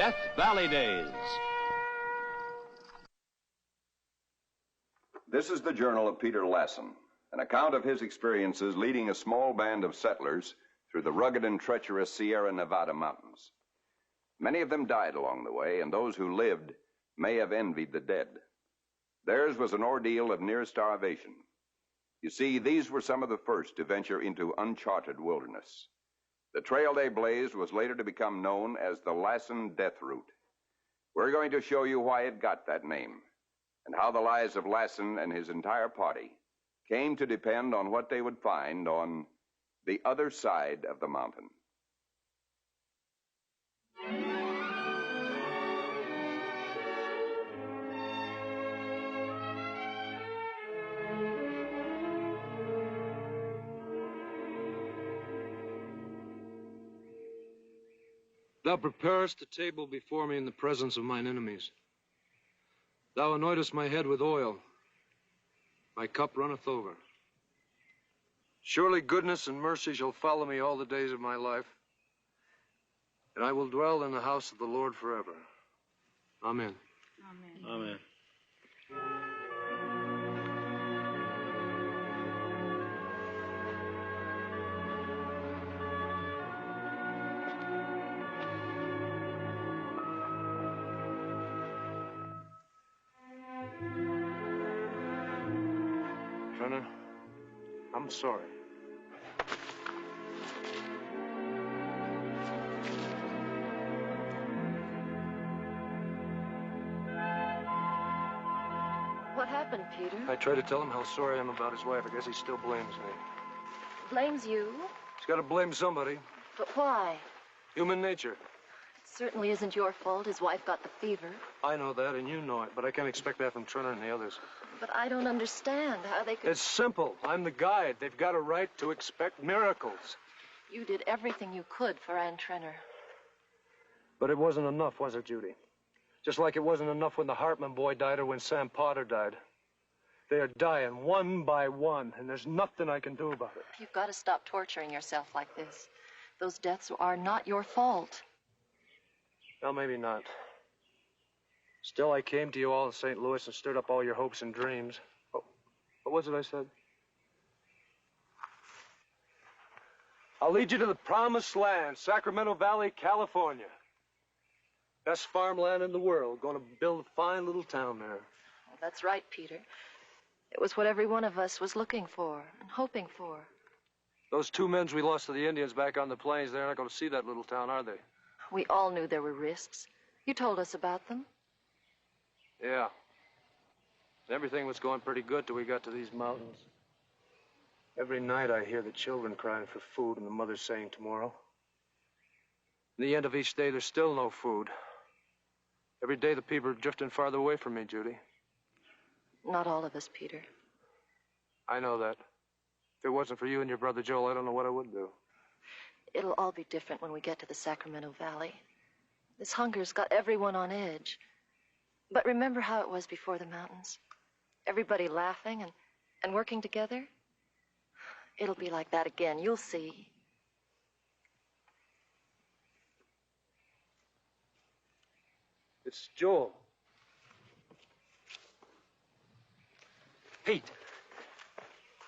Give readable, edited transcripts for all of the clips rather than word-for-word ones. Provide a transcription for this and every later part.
Death Valley Days. This is the journal of Peter Lassen, an account of his experiences leading a small band of settlers through the rugged and treacherous Sierra Nevada mountains. Many of them died along the way, and those who lived may have envied the dead. Theirs was an ordeal of near starvation. You see, these were some of the first to venture into uncharted wilderness. The trail they blazed was later to become known as the Lassen Death Route. We're going to show you why it got that name, and how the lives of Lassen and his entire party came to depend on what they would find on the other side of the mountain. Thou preparest the table before me in the presence of mine enemies. Thou anointest my head with oil. My cup runneth over. Surely goodness and mercy shall follow me all the days of my life, and I will dwell in the house of the Lord forever. Amen. Amen. Amen. Turner, I'm sorry. What happened, Peter? I tried to tell him how sorry I am about his wife. I guess he still blames me. Blames you? He's got to blame somebody. But why? Human nature. It certainly isn't your fault his wife got the fever. I know that, and you know it, but I can't expect that from Turner and the others. But I don't understand how they could... It's simple. I'm the guide. They've got a right to expect miracles. You did everything you could for Ann Trenner. But it wasn't enough, was it, Judy? Just like it wasn't enough when the Hartman boy died or when Sam Potter died. They are dying one by one, and there's nothing I can do about it. You've got to stop torturing yourself like this. Those deaths are not your fault. Well, maybe not. Still, I came to you all in St. Louis and stirred up all your hopes and dreams. Oh, what was it I said? I'll lead you to the promised land, Sacramento Valley, California. Best farmland in the world. Going to build a fine little town there. Well, that's right, Peter. It was what every one of us was looking for and hoping for. Those two men we lost to the Indians back on the plains, they're not going to see that little town, are they? We all knew there were risks. You told us about them. Yeah. Everything was going pretty good till we got to these mountains. Every night I hear the children crying for food and the mothers saying tomorrow. In the end of each day, there's still no food. Every day the people are drifting farther away from me, Judy. Not all of us, Peter. I know that. If it wasn't for you and your brother Joel, I don't know what I would do. It'll all be different when we get to the Sacramento Valley. This hunger's got everyone on edge. But remember how it was before the mountains? Everybody laughing and working together? It'll be like that again, you'll see. It's Joel. Pete.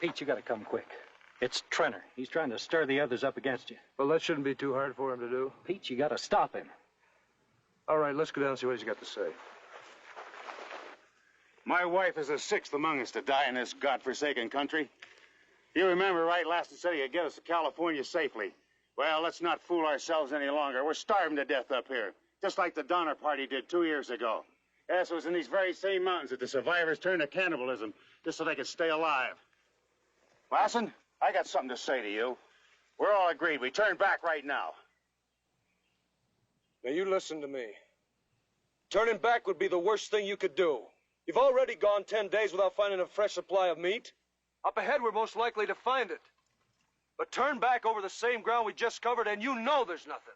Pete, you gotta come quick. It's Trenner. He's trying to stir the others up against you. Well, that shouldn't be too hard for him to do. Pete, you gotta stop him. All right, let's go down and see what he's got to say. My wife is the sixth among us to die in this godforsaken country. You remember, right, Lassen said he'd get us to California safely. Well, let's not fool ourselves any longer. We're starving to death up here, just like the Donner Party did 2 years ago. Yes, it was in these very same mountains that the survivors turned to cannibalism, just so they could stay alive. Lassen, I got something to say to you. We're all agreed. We turn back right now. Now, you listen to me. Turning back would be the worst thing you could do. You've already gone 10 days without finding a fresh supply of meat. Up ahead, we're most likely to find it. But turn back over the same ground we just covered, and you know there's nothing.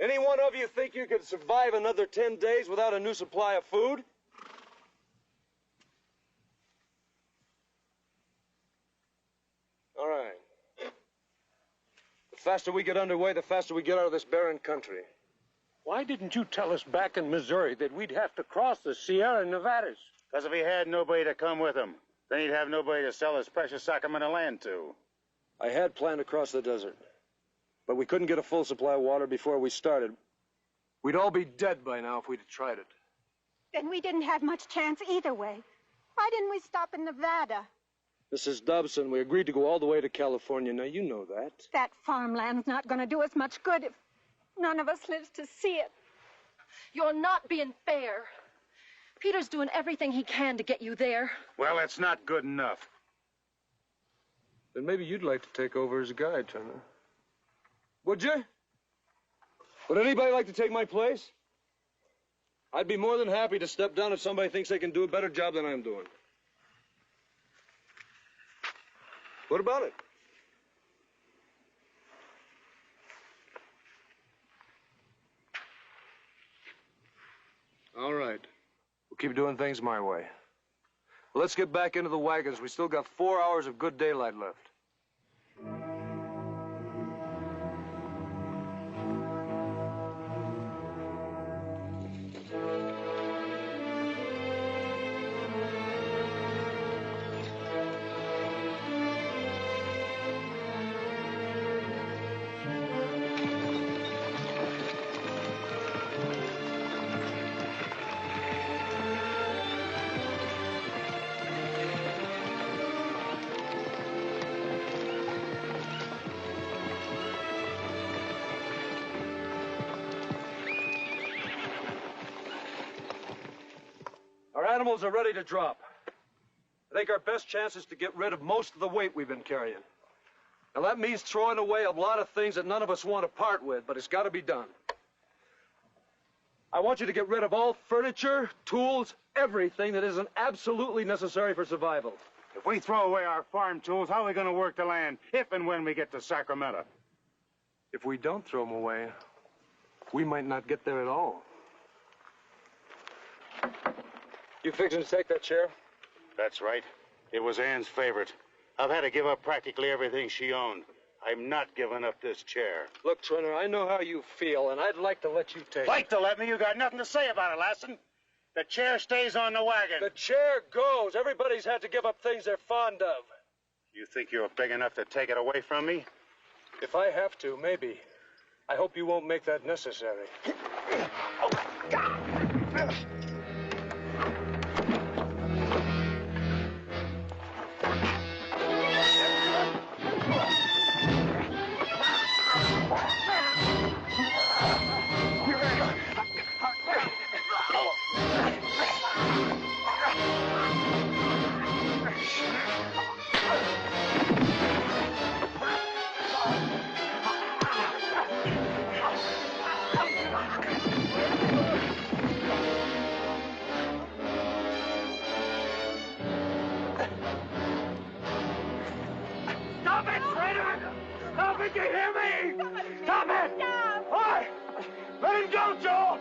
Any one of you think you could survive another 10 days without a new supply of food? All right. faster we get underway, the faster we get out of this barren country. Why didn't you tell us back in Missouri that we'd have to cross the Sierra Nevadas? Because if he had nobody to come with him, then he'd have nobody to sell his precious Sacramento land to. I had planned to cross the desert, but we couldn't get a full supply of water before we started. We'd all be dead by now if we'd have tried it. Then we didn't have much chance either way. Why didn't we stop in Nevada? Mrs. Dobson, we agreed to go all the way to California. Now, you know that. That farmland's not going to do us much good if none of us lives to see it. You're not being fair. Peter's doing everything he can to get you there. Well, it's not good enough. Then maybe you'd like to take over as a guide, Turner. Would you? Would anybody like to take my place? I'd be more than happy to step down if somebody thinks they can do a better job than I'm doing. What about it? All right. We'll keep doing things my way. Well, let's get back into the wagons. We still got 4 hours of good daylight left. Our animals are ready to drop. I think our best chance is to get rid of most of the weight we've been carrying. Now, that means throwing away a lot of things that none of us want to part with, but it's got to be done. I want you to get rid of all furniture, tools, everything that isn't absolutely necessary for survival. If we throw away our farm tools, how are we going to work the land if and when we get to Sacramento? If we don't throw them away, we might not get there at all. You fixing to take that chair? That's right. It was Ann's favorite. I've had to give up practically everything she owned. I'm not giving up this chair. Look, Turner, I know how you feel, and I'd like to let you take it. Like to let me? You got nothing to say about it, Lassen. The chair stays on the wagon. The chair goes. Everybody's had to give up things they're fond of. You think you're big enough to take it away from me? If I have to, maybe. I hope you won't make that necessary. Oh, God! Did you hear me? Stop it! Stop! All right. Let him go, Joel!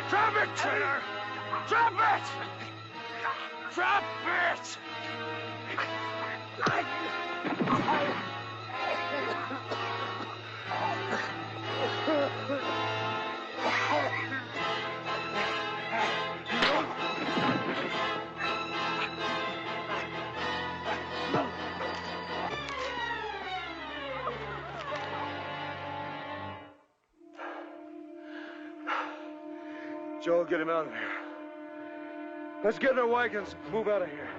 Drop it, traitor! Drop it! Drop it! Joel, get him out of here. Let's get in our wagons and move out of here.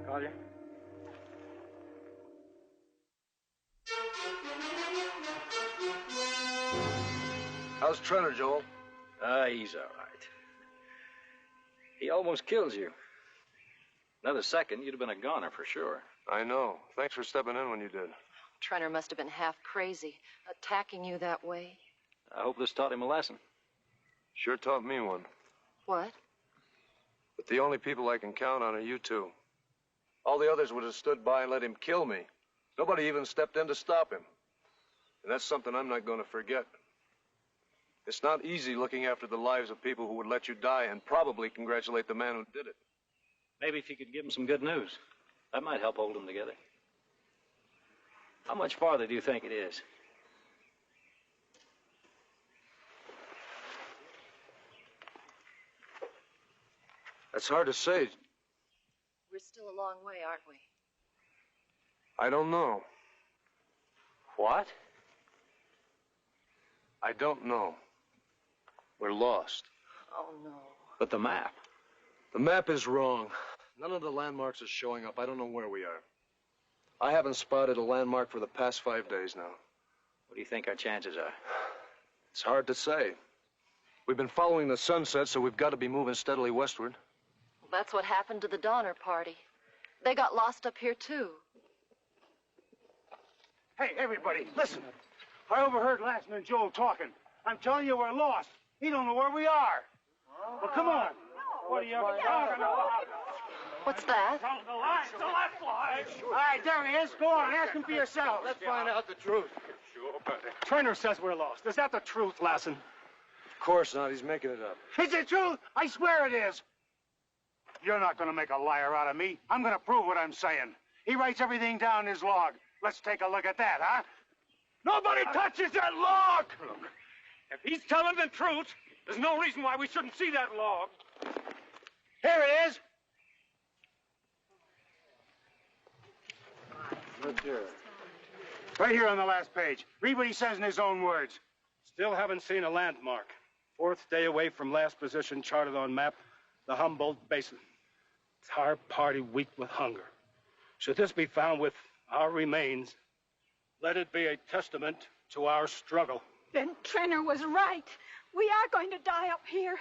Collier? How's Trenner, Joel? He's all right. He almost kills you. Another second, you'd have been a goner for sure. I know. Thanks for stepping in when you did. Trenner must have been half crazy, attacking you that way. I hope this taught him a lesson. Sure taught me one. What? But the only people I can count on are you two. All the others would have stood by and let him kill me. Nobody even stepped in to stop him. And that's something I'm not going to forget. It's not easy looking after the lives of people who would let you die and probably congratulate the man who did it. Maybe if you could give him some good news, that might help hold them together. How much farther do you think it is? That's hard to say. We're still a long way, aren't we? I don't know. What? I don't know. We're lost. Oh, no. But the map. The map is wrong. None of the landmarks are showing up. I don't know where we are. I haven't spotted a landmark for the past 5 days now. What do you think our chances are? It's hard to say. We've been following the sunset, so we've got to be moving steadily westward. Well, that's what happened to the Donner Party. They got lost up here, too. Hey, everybody, listen. I overheard Lassen and Joel talking. I'm telling you, we're lost. He don't know where we are. Well, come on. What are you talking about? What's that? The line, the left line. All right, there he is. Go on, ask him for yourself. Let's find out the truth. Trenner says we're lost. Is that the truth, Lassen? Of course not. He's making it up. Is it true? I swear it is. You're not going to make a liar out of me. I'm going to prove what I'm saying. He writes everything down in his log. Let's take a look at that, huh? Nobody touches that log! Look, if he's telling the truth, there's no reason why we shouldn't see that log. Here it is. Look here. Right here on the last page. Read what he says in his own words. Still haven't seen a landmark. 4th day away from last position charted on map, the Humboldt Basin. Entire party weak with hunger. Should this be found with our remains, let it be a testament to our struggle. Then Trenner was right. We are going to die up here.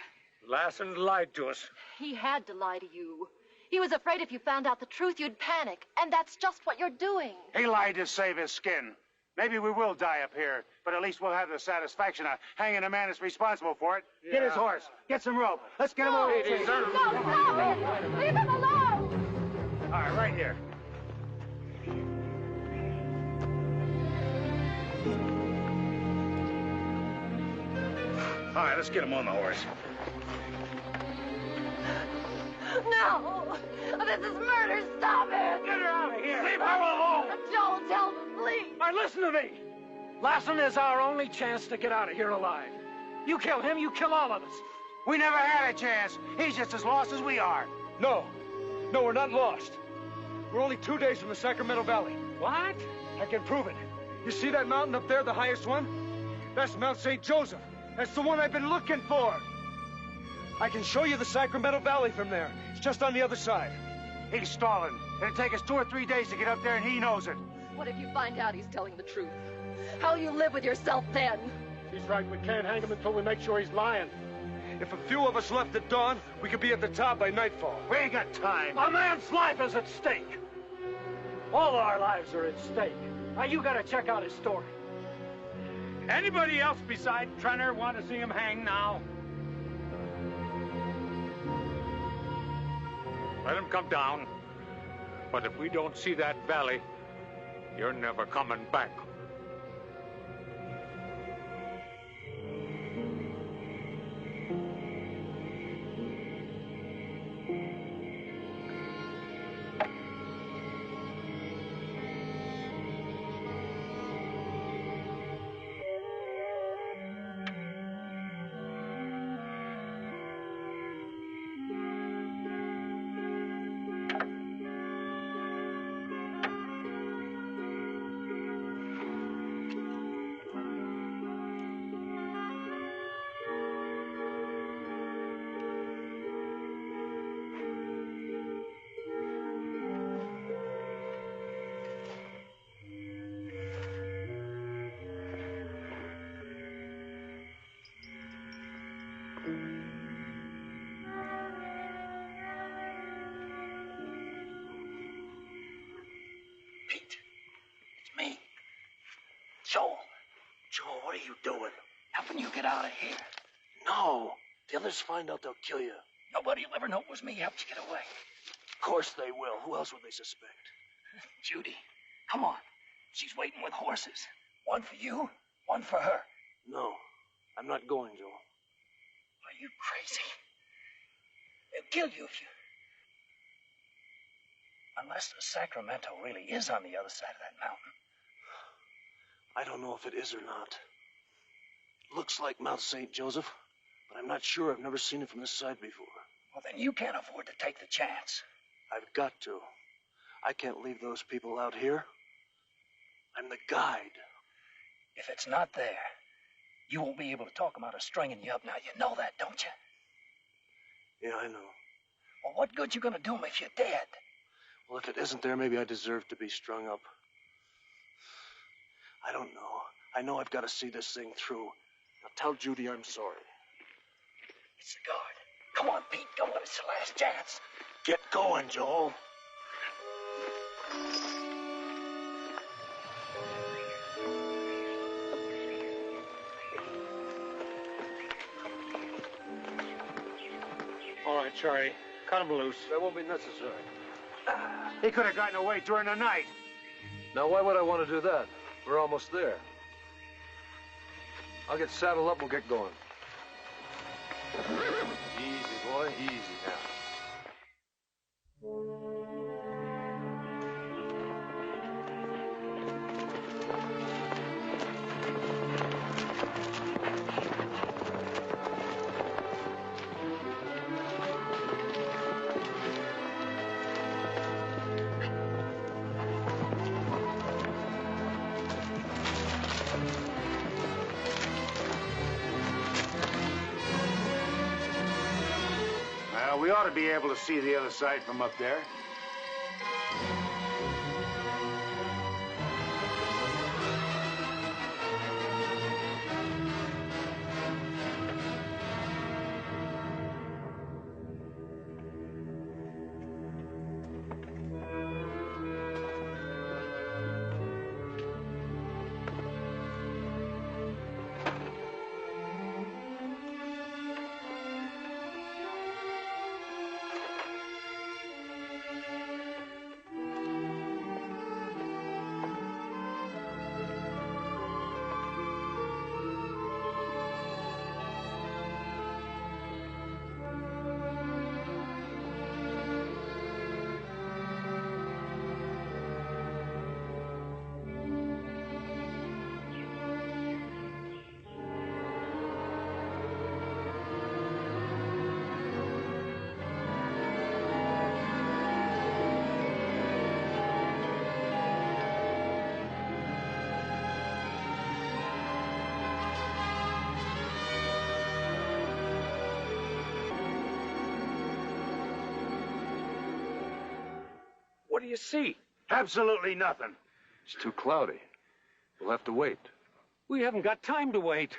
Lassen lied to us. He had to lie to you. He was afraid if you found out the truth, you'd panic. And that's just what you're doing. He lied to save his skin. Maybe we will die up here, but at least we'll have the satisfaction of hanging a man that's responsible for it. Yeah. Get his horse. Get some rope. Let's get him over here. No! Leave him alone! All right, right here. All right, let's get him on the horse. No! This is murder! Stop it! Get her out of here! Leave her alone! Joel, tell them, please! All right, listen to me. Lassen is our only chance to get out of here alive. You kill him, you kill all of us. We never had a chance. He's just as lost as we are. No, we're not lost. We're only 2 days from the Sacramento Valley. What? I can prove it. You see that mountain up there, the highest one? That's Mount St. Joseph. That's the one I've been looking for. I can show you the Sacramento Valley from there. It's just on the other side. He's stalling. It'll take us 2 or 3 days to get up there, and he knows it. What if you find out he's telling the truth? How'll you live with yourself then? She's right. We can't hang him until we make sure he's lying. If a few of us left at dawn, we could be at the top by nightfall. We ain't got time. A man's life is at stake. All our lives are at stake. Now, you gotta check out his story. Anybody else beside Trenner want to see him hang now? Let him come down. But if we don't see that valley, you're never coming back. get out of here. No. The others find out, they'll kill you. Nobody will ever know it was me who helped you get away. Of course they will. Who else would they suspect? Judy, come on. She's waiting with horses. One for you, one for her. No, I'm not going, Joel. Are you crazy? They'll kill you if you... Unless the Sacramento really is on the other side of that mountain. I don't know if it is or not. It looks like Mount St. Joseph, but I'm not sure. I've never seen it from this side before. Well, then you can't afford to take the chance. I've got to. I can't leave those people out here. I'm the guide. If it's not there, you won't be able to talk them out of stringing you up now. You know that, don't you? Yeah, I know. Well, what good you gonna do them if you're dead? Well, if it isn't there, maybe I deserve to be strung up. I don't know. I know I've got to see this thing through. Now tell Judy I'm sorry. It's the guard. Come on, Pete. Come on. It's the last chance. Get going, Joel. All right, Charlie. Cut him loose. That won't be necessary. He could have gotten away during the night. Now, why would I want to do that? We're almost there. I'll get saddled up and we'll get going. Easy, boy. Easy now. Well, we ought to be able to see the other side from up there. What do you see? Absolutely nothing. It's too cloudy. We'll have to wait. We haven't got time to wait.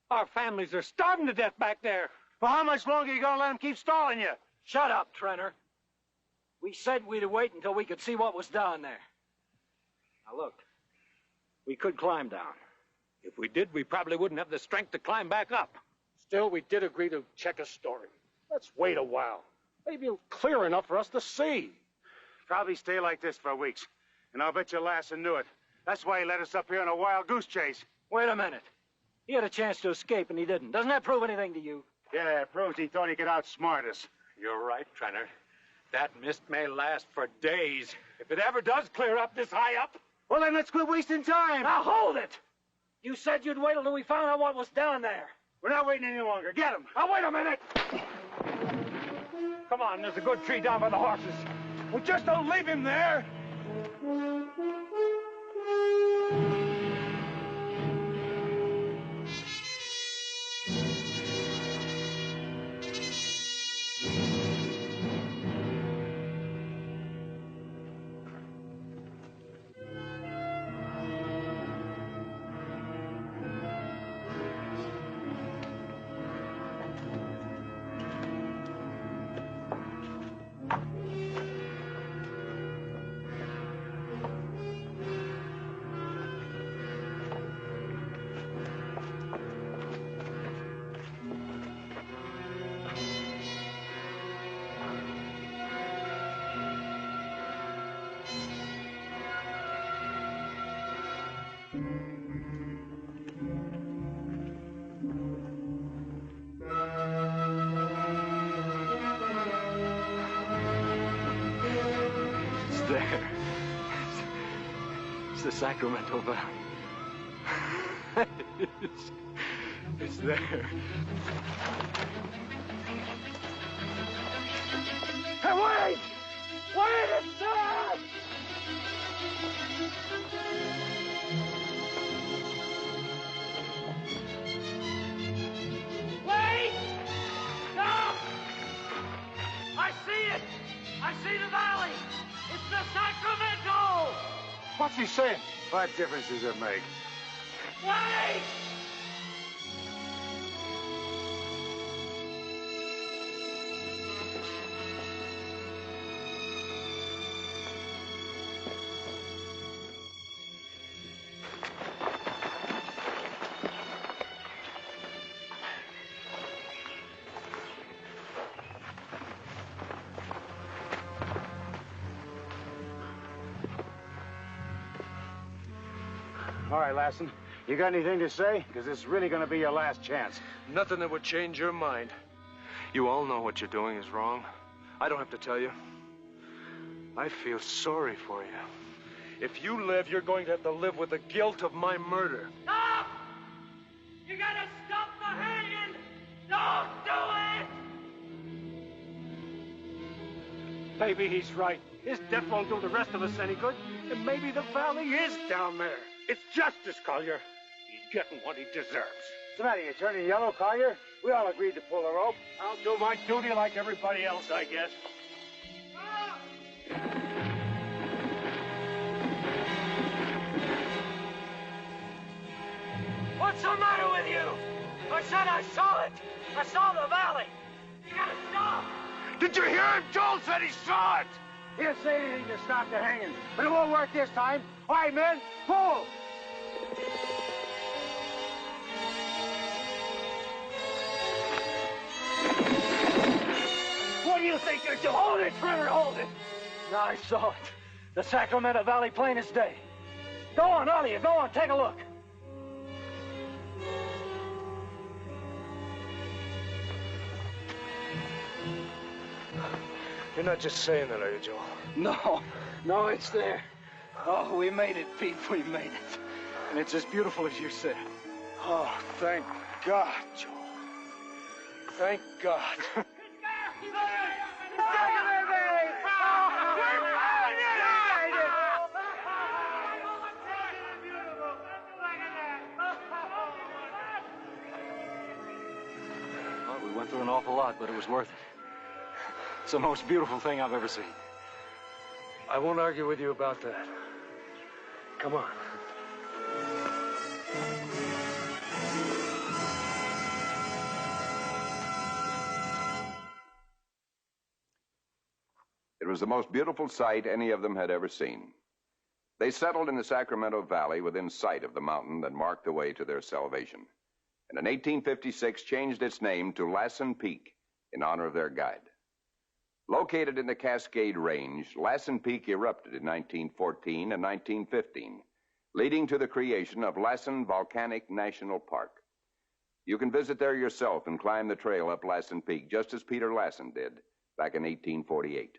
Our families are starving to death back there. Well, how much longer are you gonna let him keep stalling you? Shut up, Trenner. We said we'd wait until we could see what was down there. Now look, we could climb down. If we did, we probably wouldn't have the strength to climb back up. Still, we did agree to check a story. Let's wait a while. Maybe it'll clear enough for us to see. Probably stay like this for weeks. And I'll bet you Lassen knew it. That's why he led us up here on a wild goose chase. Wait a minute. He had a chance to escape, and he didn't. Doesn't that prove anything to you? Yeah, it proves he thought he could outsmart us. You're right, Trenner. That mist may last for days. If it ever does clear up this high up... Well, then let's quit wasting time. Now, hold it! You said you'd wait until we found out what was down there. We're not waiting any longer. Get him. Now, wait a minute! Come on, there's a good tree down by the horses. Well, just don't leave him there! the Sacramento Valley. It's there. Hey, wait! Wait, it's there! Wait! Stop! I see it! I see the valley! It's the Sacramento! What's he saying? What difference does it make? Wait! All right, Lassen. You got anything to say? Because this is really going to be your last chance. Nothing that would change your mind. You all know what you're doing is wrong. I don't have to tell you. I feel sorry for you. If you live, you're going to have to live with the guilt of my murder. Stop! You gotta stop the hanging! Don't do it! Maybe he's right. His death won't do the rest of us any good. And maybe the valley is down there. It's justice, Collier. He's getting what he deserves. What's the matter? You turning yellow, Collier? We all agreed to pull the rope. I'll do my duty like everybody else, I guess. What's the matter with you? I said I saw it. I saw the valley. You gotta stop. Did you hear him? Joel said he saw it. He'll say anything to stop the hanging, but it won't work this time. All right, men, pull! What do you think you're doing? Hold it, Trevor, hold it. I saw it. The Sacramento Valley plain as day. Go on, all of you, go on, take a look. You're not just saying that, are you, Joel? No, it's there. Oh, we made it, Pete, we made it. And it's as beautiful as you said. Oh, thank God, Joel. Thank God. Well, we went through an awful lot, but it was worth it. It's the most beautiful thing I've ever seen. I won't argue with you about that. Come on. It was the most beautiful sight any of them had ever seen. They settled in the Sacramento Valley within sight of the mountain that marked the way to their salvation, and in 1856 changed its name to Lassen Peak in honor of their guide. Located in the Cascade Range, Lassen Peak erupted in 1914 and 1915, leading to the creation of Lassen Volcanic National Park. You can visit there yourself and climb the trail up Lassen Peak, just as Peter Lassen did back in 1848.